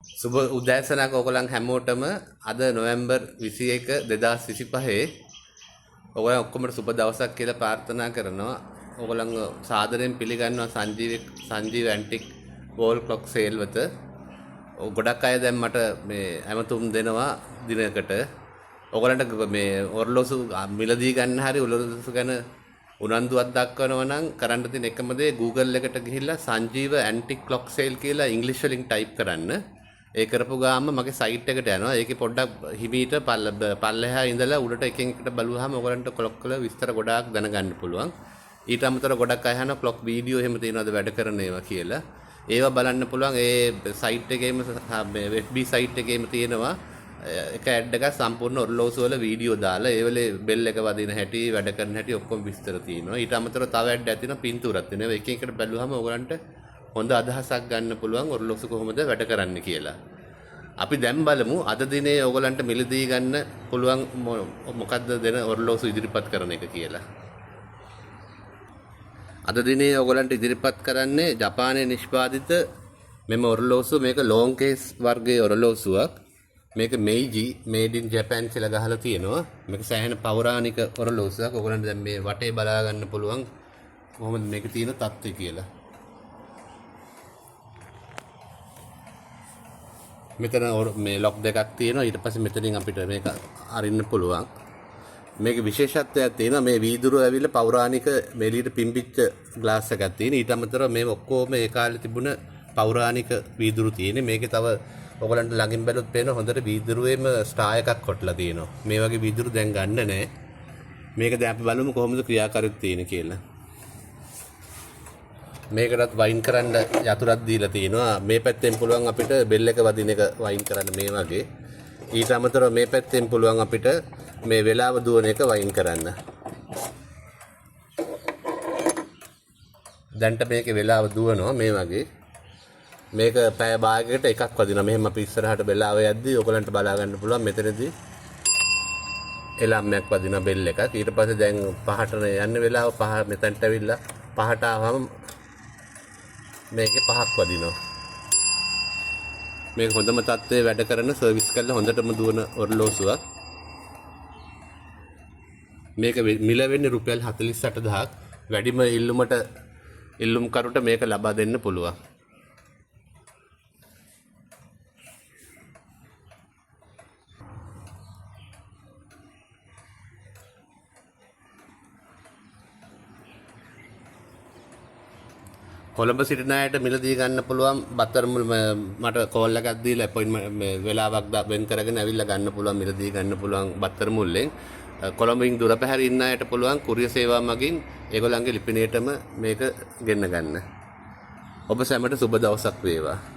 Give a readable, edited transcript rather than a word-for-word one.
සුබ උදෑසනක් ඔයගොල්ලන් හැමෝටම අද නොවැම්බර් 21 2025 ඔයගොල්ලන් ඔක්කොම සුබ දවසක් කියලා ප්‍රාර්ථනා කරනවා. ඔයගොල්ලන් සාදරයෙන් පිළිගන්නවා Sanjeeva antique wall clock sale වෙත. ගොඩක් අය දැන් මට මේ ඇමතුම් දෙනවා දිනකට. ඔයගොල්ලන්ට මේ ඔරලෝසු මිලදී ගන්න හරි ඔරලෝසු ගැන උනන්දුවක් දක්වනවා නම් කරන්න තියෙන එකම දේ Google එකට ගිහිල්ලා සංජීව ඇන්ටික් ක්ලොක් සේල් කියලා ඉංග්‍රීසි වලින් ටයිප් කරන්න. ඒ කරපු ගාම මගේ සයිට් එකට යනවා. ඒකේ පොඩ්ඩක් හිමීට පල්ලෙහා ඉඳලා උඩට එකෙන් එකට බලුවාම ඔයගලන්ට ක්ලොක් වල විස්තර ගොඩාක් දැනගන්න පුළුවන්. ඊට අමතරව ගොඩක් අය අහන ක්ලොක් වීඩියෝ එහෙම තියෙනවද වැඩ කරන ඒවා කියලා. ඒවා බලන්න පුළුවන්. ඒ සයිට් එකේම FB සයිට් එකේම තියෙනවා එක ඇඩ් එකක් සම්පූර්ණ ඔරලෝසු වල වීඩියෝ දාලා ඒ වෙලේ බෙල් එක වදින හැටි වැඩ කරන හැටි ඔක්කොම විස්තර තියෙනවා. ඊට අමතරව තව ඇඩ් එකක් තියෙනවා පින්තූරක් තියෙනවා. එක එකට බැලුවාම ඔයගලන්ට හොඳ අදහසක් ගන්න පුළුවන් ඔරලෝසු කොහොමද වැඩ කරන්න කියලා. අපි දැන් බලමු අද දිනේ ඔයගලන්ට මිලදී ගන්න පුළුවන් මොකද්ද දෙන ඔරලෝසු ඉදිරිපත් කරන එක කියලා. අද දිනේ ඔයගලන්ට ඉදිරිපත් කරන්නේ ජපානයේ නිෂ්පාදිත මෙම ඔරලෝසු. මේක ලෝන් කේස් වර්ගයේ ඔරලෝසුවක්. මේක මෙයිජි මේඩ් ඉන් ජපාන් කියලා ගහලා තියෙනවා. මේක සෑහෙන පෞරාණික ඔරලෝසුවක්. ඔයගලන්ට දැන් මේ වටේ බලා ගන්න පුළුවන් කොහොමද මේක තියෙන තත්ත්වය කියලා. මෙතන මේ ලොක් දෙකක් තියෙනවා. ඊට පස්සේ මෙතනින් අපිට මේක අරින්න පුළුවන්. මේකේ විශේෂත්වයක් තියෙනවා. මේ වීදුරුව ඇවිල්ලා පෞරාණික මෙලියට පිම්පිච්ච ග්ලාස් එකක් තියෙන. ඊට අමතරව මේ ඔක්කොම ඒ කාලේ තිබුණ පෞරාණික වීදුරු තියෙන. මේකේ තව ඔයගලන්ට ළඟින් බැලුවොත් පේන හොඳට වීදුරුවේම ස්ටා එකක් කොටලා තියෙනවා. මේ වගේ වීදුරු දැන් ගන්න නැහැ. මේක දැන් අපි බලමු කොහොමද ක්‍රියාකාරීත්වය තියෙන කියලා. මේකටත් වයින් කරන්න යතුරක් දීලා තිනවා. මේ පැත්තෙන් පුළුවන් අපිට බෙල් එක වදින එක වයින් කරන්න මේ වගේ. ඊට අමතරව මේ පැත්තෙන් පුළුවන් අපිට මේ වෙලාව දුවන එක වයින් කරන්න. දැන්ට මේකේ වෙලාව දුවනවා මේ වගේ. මේක පැය භාගයකට එකක් වදිනවා. මෙහෙම අපි ඉස්සරහට වෙලාව යද්දී ඔයගලන්ට බලා ගන්න පුළුවන් මෙතනදී එලම්යක් වදින බෙල් එකක්. ඊට පස්සේ දැන් පහට යන්න වෙලාව පහ මෙතනට ඇවිල්ලා පහට ආවම මේකේ පහක් වදිනවා. මේක හොඳම තත්ත්වයේ වැඩ කරන සර්විස් කරලා හොඳටම දුවන ඔරලෝසුවක්. මේක මිල වෙන්නේ රුපියල් 48000ක්. වැඩිම ඉල්ලුම් කරුට මේක ලබා දෙන්න පුළුවන්. කොළඹ සිටින අයට මිලදී ගන්න පුළුවන්. බත්තරමුල් මට කෝල් එකක් දීලා අපොයින්ට්මන්ට් වෙලාවක් වෙන් කරගෙන ඇවිල්ලා ගන්න පුළුවන්. මිලදී ගන්න පුළුවන් බත්තරමුල්ලෙන්. කොළඹින් දුර පැහැර ඉන්න අයට පුළුවන් කුරියර් සේවා මගින් ඒගොල්ලන්ගේ ලිපිණයටම මේක ගෙන්න ගන්න. ඔබ සැමට සුබ දවසක් වේවා.